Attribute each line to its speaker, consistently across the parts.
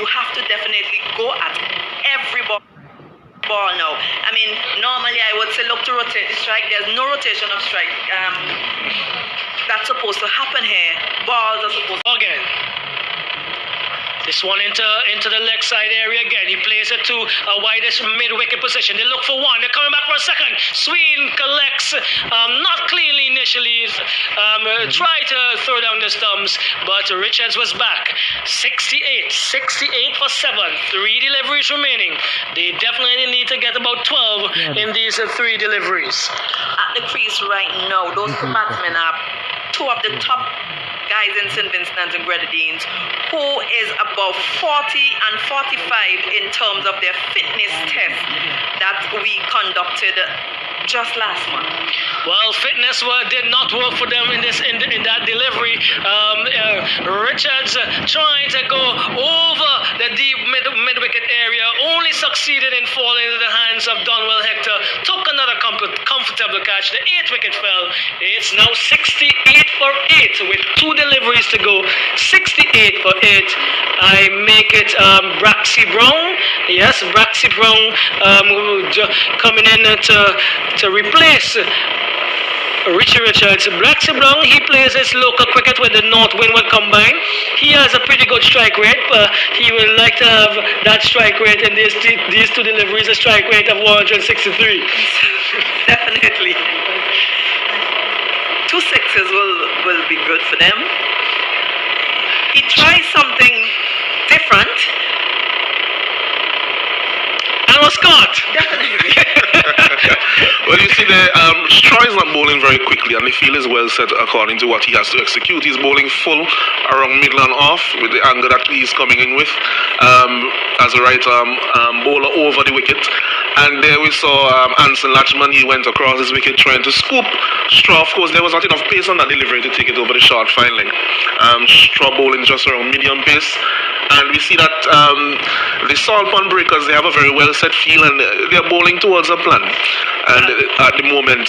Speaker 1: You have to definitely go at every ball now. I mean, normally I would say look to rotate the strike. There's no rotation of strike. That's supposed to happen here. Balls are supposed to...
Speaker 2: Again. This one into the leg side area again. He plays it to a widest mid-wicket position. They look for one. They're coming back for a second. Sween collects, not cleanly initially. Try to throw down the stumps, but Richards was back. 68 for 7. 3 deliveries remaining. They definitely need to get about 12 in these 3 deliveries.
Speaker 1: At the crease right now, those two batsmen are 2 of the top guys in St. Vincent and Grenadines, who is about 40 and 45 in terms of their fitness test that we conducted just last month.
Speaker 2: Well, fitness did not work for them in that delivery. Richards trying to go over the deep mid-wicket area, only succeeded in falling into the hands of Donwell Hector. Took another comfortable catch. The 8th wicket fell. It's now 68 for 8 with 2 deliveries to go. 68 for 8. I make it Braxy Brown. Yes, Braxy Brown coming in to replace Richie Richards. Braxy Brown, he plays his local cricket with the North Windward combine. He has a pretty good strike rate, but he would like to have that strike rate in these 2 deliveries, a strike rate of 163.
Speaker 1: Definitely. 2 sixes will be good for them. He tries something different.
Speaker 2: And was caught.
Speaker 1: Definitely.
Speaker 3: Well, you see, Straw is not bowling very quickly, and the field is well set according to what he has to execute. He's bowling full around middle and off with the angle that he's coming in with as a right bowler over the wicket. And there we saw Anson Latchman. He went across his wicket trying to scoop Straw. Of course, there was not enough pace on that delivery to take it over the short fine leg. Straw bowling just around medium pace. And we see that the Salt Pond Breakers, they have a very well set field, and they're bowling towards a plan. And at the moment,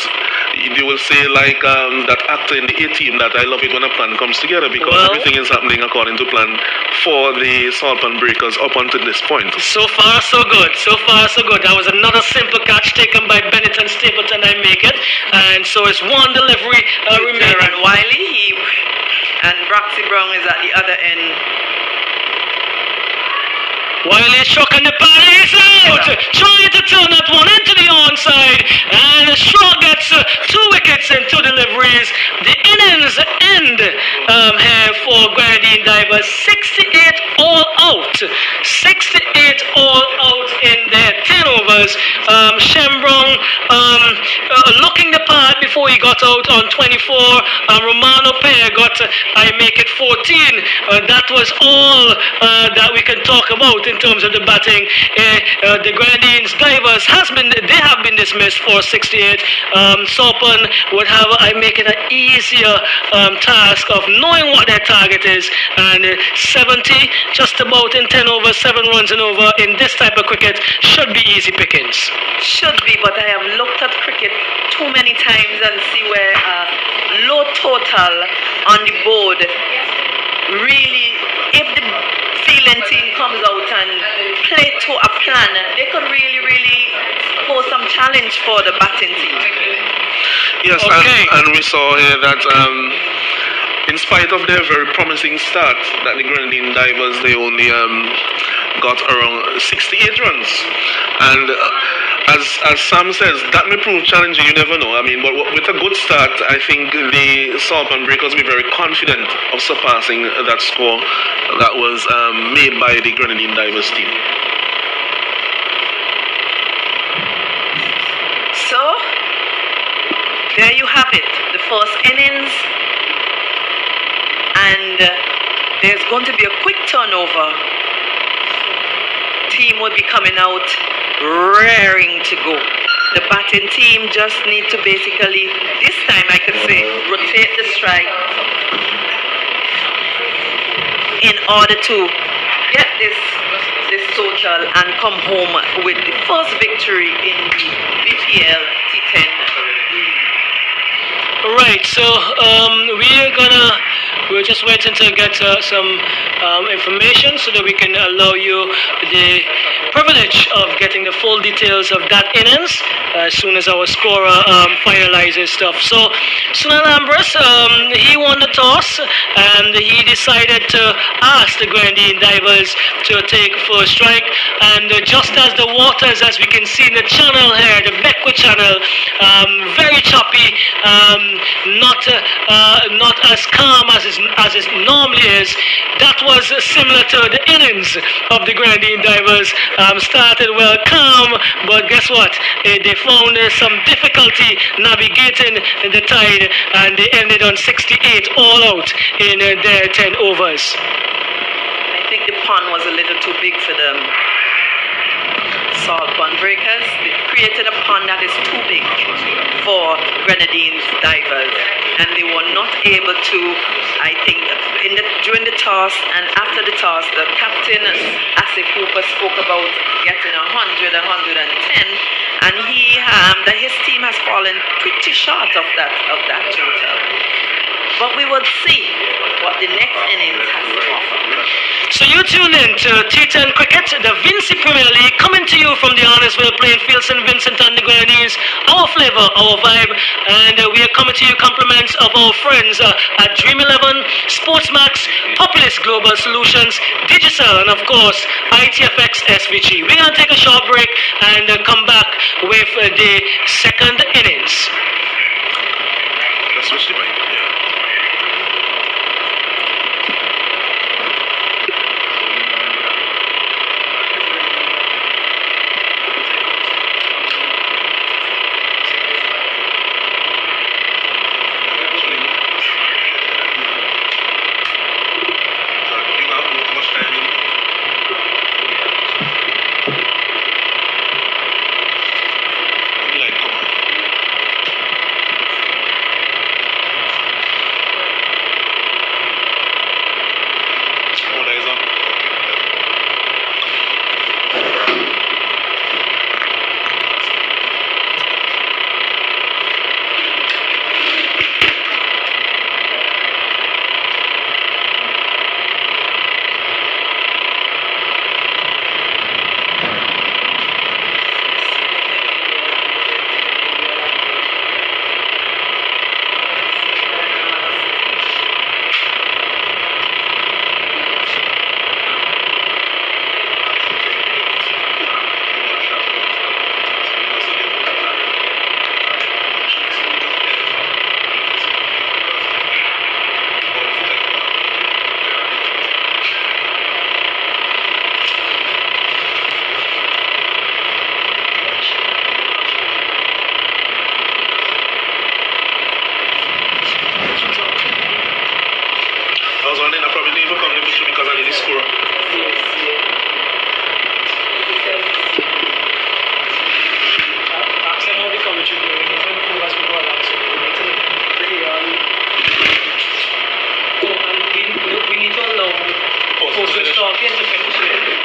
Speaker 3: they will say like that actor in the A-Team that I love it when a plan comes together, because everything is happening according to plan for the Salt Pond Breakers up until this point.
Speaker 2: So far, so good. So far, so good. That was another simple catch taken by Bennett and Stapleton. I make it. And so it's 1 delivery remaining.
Speaker 1: And Wiley, and Braxy Brown is at the other end.
Speaker 2: Wiley struck and the pad is out. Trying to turn that one into the onside. And Straw gets 2 wickets and 2 deliveries. The innings end here for Grenadine Divers. 68 all out. 68 all out in their 10 overs. Shembrown looking the part before he got out on 24. Romano Pair got, I make it 14. That was all that we can talk about in terms of the batting. The Grenadines Divers have been dismissed for 68. Sopon would have, I make it an easier task of knowing what their target is, and 70 just about in 10 overs, 7 runs and over in this type of cricket should be easy pickings.
Speaker 1: Should be, but I have looked at cricket too many times and see where low total on the board really, if the fielding team comes out and play to a plan, they could really pose some challenge for the batting team.
Speaker 3: Yes,
Speaker 2: okay.
Speaker 3: and we saw here that in spite of their very promising start, that the Grenadine Divers, they only got around 68 runs. And as Sam says, that may prove challenging, you never know. I mean, but with a good start, I think the Salt Pond Breakers will be very confident of surpassing that score that was made by the Grenadine Divers team.
Speaker 1: So, there you have it, the first innings. And there's going to be a quick turnover. Team would be coming out raring to go. The batting team just need to basically, this time I could say, rotate the strike in order to get this total and come home with the first victory in the BPL T10.
Speaker 2: Right, so we're we're just waiting to get some information so that we can allow you the privilege of getting the full details of that innings as soon as our scorer finalizes stuff. So Sunil Ambrose, he won the toss and he decided to ask the Grenadine Divers to take first strike, and just as the waters, as we can see in the channel here, the Beckwith channel, very choppy, not as calm as it normally is. That was similar to the innings of the Grenadine Divers. Started well calm, but guess what? They found some difficulty navigating the tide, and they ended on 68 all out in their 10 overs.
Speaker 1: I think the pond was a little too big for them. Salt pond breakers, they created a pond that is too big for Grenadine's divers, and they were not able to, I think, during the toss and after the toss, the captain, Asif Hooper, spoke about getting 100, 110, and his team has fallen pretty short of that total. But we will see what the next innings has to offer.
Speaker 2: So you tune in to T10 Cricket, the Vincy Premier League, coming to you from the Honestville playing field, St. Vincent and the Grenadines. Our flavor, our vibe, and we are coming to you compliments of our friends at Dream 11, Sportsmax, Populous Global Solutions, Digicel, and of course ITFX SVG. We're going to take a short break and come back with the second innings.
Speaker 3: That's what she might, yeah.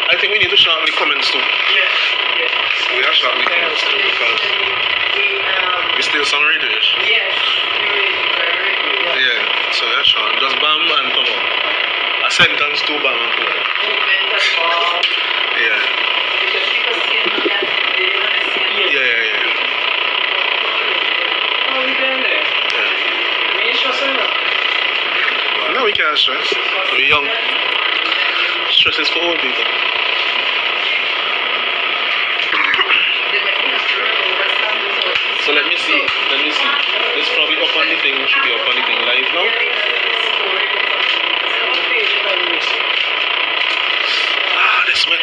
Speaker 3: I think we need to sharpen the comments too.
Speaker 1: Yes.
Speaker 3: We are sharpening the comments too because we still some radio-ish.
Speaker 1: Yes.
Speaker 3: Yeah, so we are sharpening. Just bam and come on. A sentence to bam and come on. Yeah. Yeah.
Speaker 2: Oh, we doing there?
Speaker 3: Yeah.
Speaker 2: We ain't stressing enough.
Speaker 3: No, we can't stress. We're young. Stress is for old people. So let me see. This probably up on the thing. Should be up on the thing live now. This went.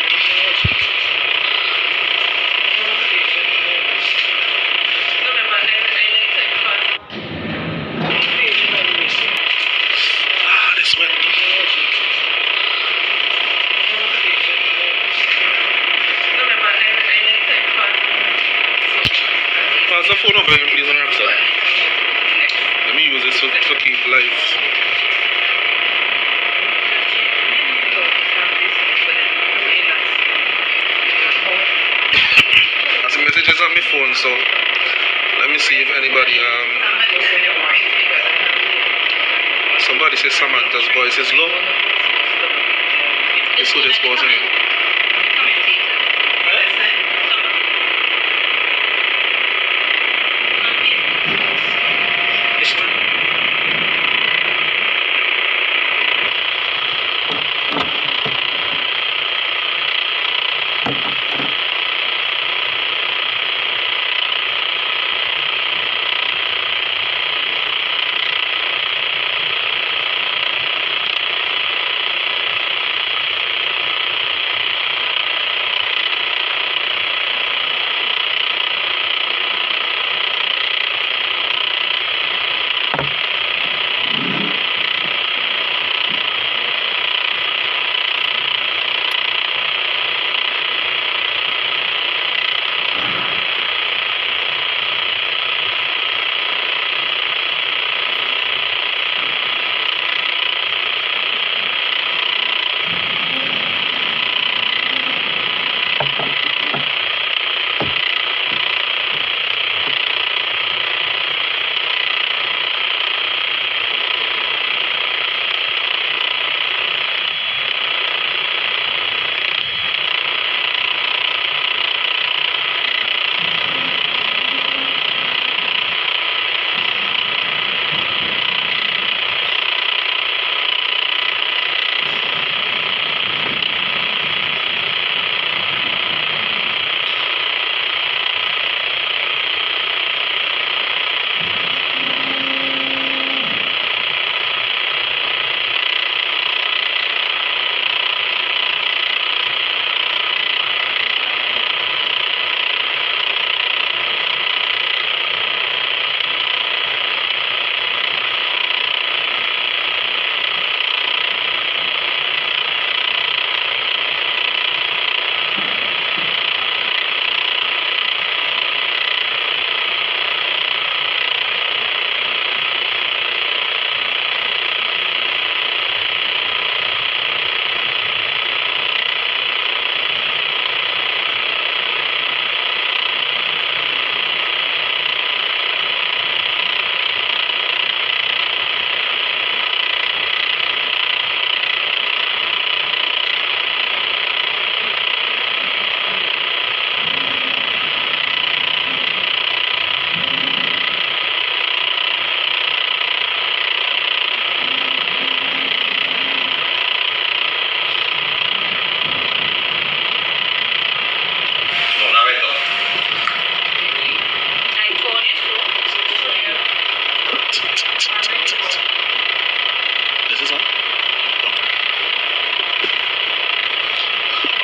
Speaker 3: This went. Pass the phone over, please, on your side. Let me use this to keep live. As the messages on my phone, so let me see if anybody Somebody says Samantha's voice is low. It's who they're supposed to name.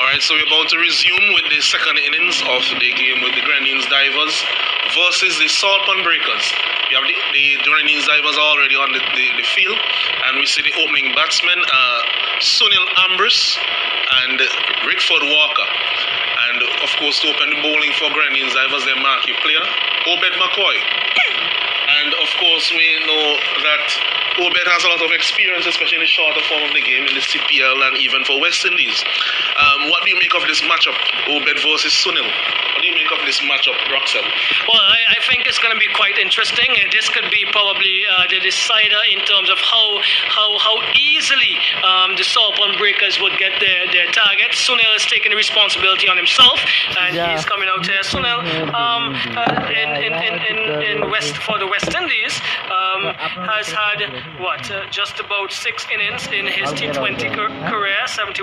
Speaker 3: Alright, so we're about to resume with the second innings of the game with the Grenadines Divers versus the Salt Pond Breakers. We have the Grenadines Divers already on the field, and we see the opening batsmen, Sunil Ambrose and Rickford Walker. And of course, to open the bowling for Grenadines Divers, their marquee player, Obed McCoy. And of course, we know that Obed has a lot of experience, especially in the shorter form of the game, in the CPL and even for West Indies. What do you make of this matchup, Obed versus Sunil? What do you make of this matchup, Roxel?
Speaker 2: Well, I think it's going to be quite interesting. This could be probably the decider in terms of how easily the Salt Pond Breakers would get their target. Sunil is taking the responsibility on himself, and he's coming out here. Sunil, for the West Indies, has had just about 6 innings in his T20 career, 71.